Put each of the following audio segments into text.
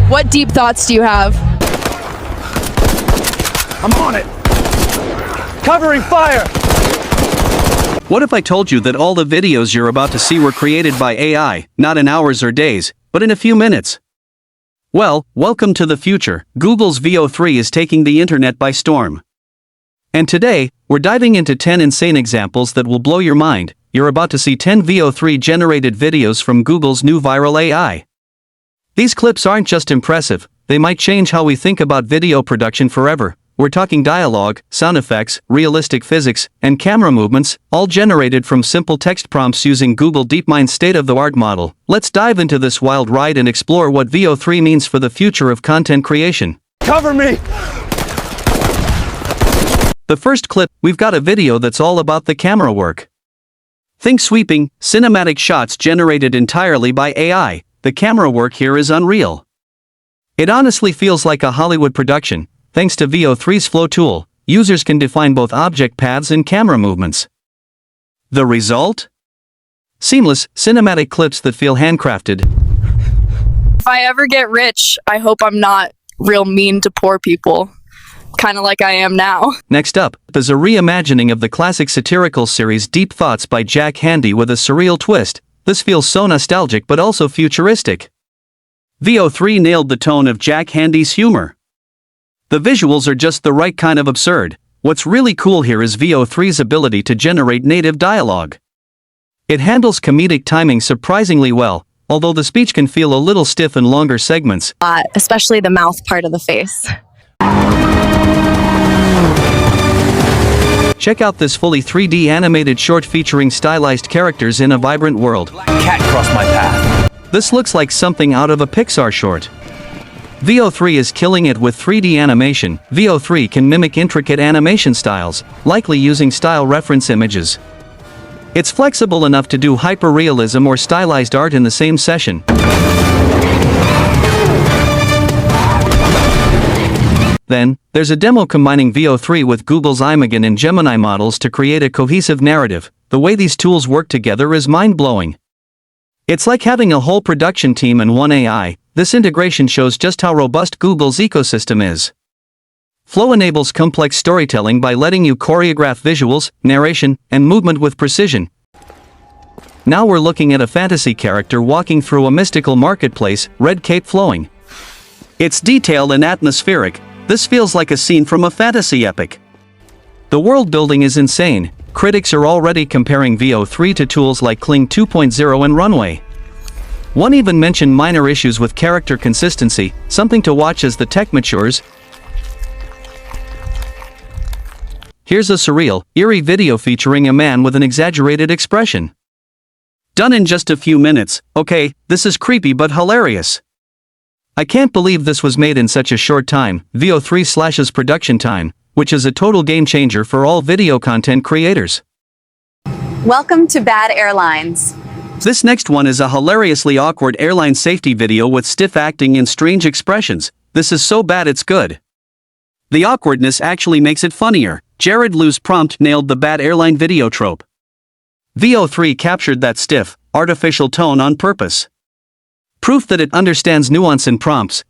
What deep thoughts do you have? I'm on it! Covering fire! What if I told you that all the videos you're about to see were created by AI, not in hours or days, but in a few minutes? Well, welcome to the future. Google's VO3 is taking the internet by storm. And today, we're diving into 10 insane examples that will blow your mind. You're about to see 10 VO3 generated videos from Google's new viral AI. These clips aren't just impressive, they might change how we think about video production forever. We're talking dialogue, sound effects, realistic physics, and camera movements, all generated from simple text prompts using Google DeepMind's state-of-the-art model. Let's dive into this wild ride and explore what VO3 means for the future of content creation. Cover me! The first clip, we've got a video that's all about the camera work. Think sweeping, cinematic shots generated entirely by AI. The camera work here is unreal. It honestly feels like a Hollywood production. Thanks to VO3's Flow tool, users can define both object paths and camera movements. The result? Seamless, cinematic clips that feel handcrafted. If I ever get rich, I hope I'm not real mean to poor people. Kind of like I am now. Next up, there's a reimagining of the classic satirical series Deep Thoughts by Jack Handey with a surreal twist. This feels so nostalgic but also futuristic. VO3 nailed the tone of Jack Handey's humor. The visuals are just the right kind of absurd. What's really cool here is VO3's ability to generate native dialogue. It handles comedic timing surprisingly well, although the speech can feel a little stiff in longer segments. Especially the mouth part of the face. Check out this fully 3D animated short featuring stylized characters in a vibrant world. Cat crossed my path. This looks like something out of a Pixar short. VO3 is killing it with 3D animation. VO3 can mimic intricate animation styles, likely using style reference images. It's flexible enough to do hyper-realism or stylized art in the same session. Then, there's a demo combining VO3 with Google's Imagen and Gemini models to create a cohesive narrative. The way these tools work together is mind-blowing. It's like having a whole production team in one AI. This integration shows just how robust Google's ecosystem is. Flow enables complex storytelling by letting you choreograph visuals, narration, and movement with precision. Now we're looking at a fantasy character walking through a mystical marketplace, red cape flowing. It's detailed and atmospheric. This feels like a scene from a fantasy epic. The world building is insane. Critics are already comparing VO3 to tools like Kling 2.0 and Runway. One even mentioned minor issues with character consistency, something to watch as the tech matures. Here's a surreal, eerie video featuring a man with an exaggerated expression. Done in just a few minutes. Okay, this is creepy but hilarious. I can't believe this was made in such a short time. VO3 slashes production time, which is a total game changer for all video content creators. Welcome to Bad Airlines. This next one is a hilariously awkward airline safety video with stiff acting and strange expressions. This is so bad it's good. The awkwardness actually makes it funnier. Jared Liu's prompt nailed the bad airline video trope. VO3 captured that stiff, artificial tone on purpose. Proof that it understands nuance in prompts.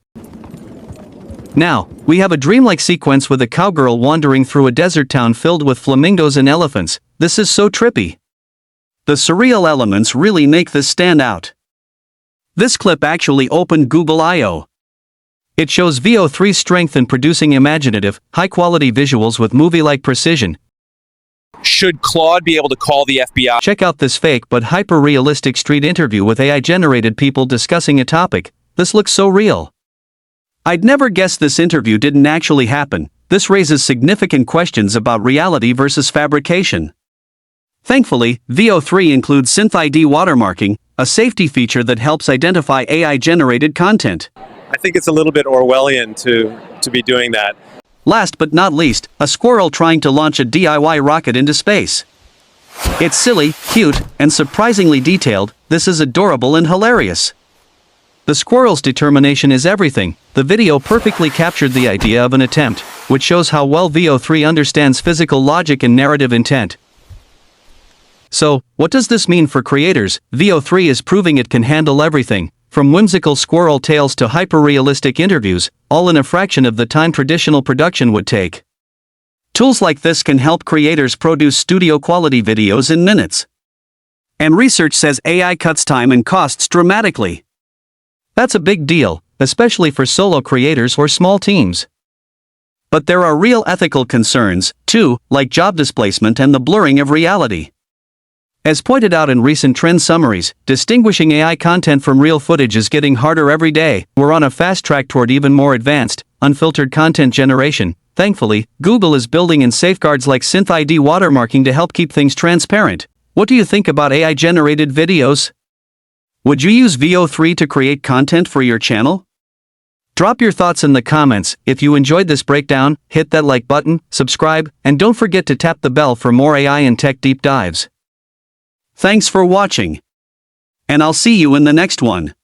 Now, we have a dreamlike sequence with a cowgirl wandering through a desert town filled with flamingos and elephants. This is so trippy. The surreal elements really make this stand out. This clip actually opened Google I/O. It shows VO3's strength in producing imaginative, high-quality visuals with movie-like precision. Should Claude be able to call the FBI? Check out this fake but hyper-realistic street interview with AI-generated people discussing a topic. This looks so real. I'd never guessed this interview didn't actually happen. This raises significant questions about reality versus fabrication. Thankfully, VO3 includes SynthID watermarking, a safety feature that helps identify AI-generated content. I think it's a little bit Orwellian to be doing that. Last but not least, a squirrel trying to launch a DIY rocket into space. It's silly, cute, and surprisingly detailed. This is adorable and hilarious. The squirrel's determination is everything. The video perfectly captured the idea of an attempt, which shows how well VO3 understands physical logic and narrative intent. So, what does this mean for creators? VO3 is proving it can handle everything, from whimsical squirrel tales to hyper-realistic interviews, all in a fraction of the time traditional production would take. Tools like this can help creators produce studio-quality videos in minutes. And research says AI cuts time and costs dramatically. That's a big deal, especially for solo creators or small teams. But there are real ethical concerns, too, like job displacement and the blurring of reality. As pointed out in recent trend summaries, distinguishing AI content from real footage is getting harder every day. We're on a fast track toward even more advanced, unfiltered content generation. Thankfully, Google is building in safeguards like SynthID watermarking to help keep things transparent. What do you think about AI-generated videos? Would you use VO3 to create content for your channel? Drop your thoughts in the comments. If you enjoyed this breakdown, hit that like button, subscribe, and don't forget to tap the bell for more AI and tech deep dives. Thanks for watching. And I'll see you in the next one.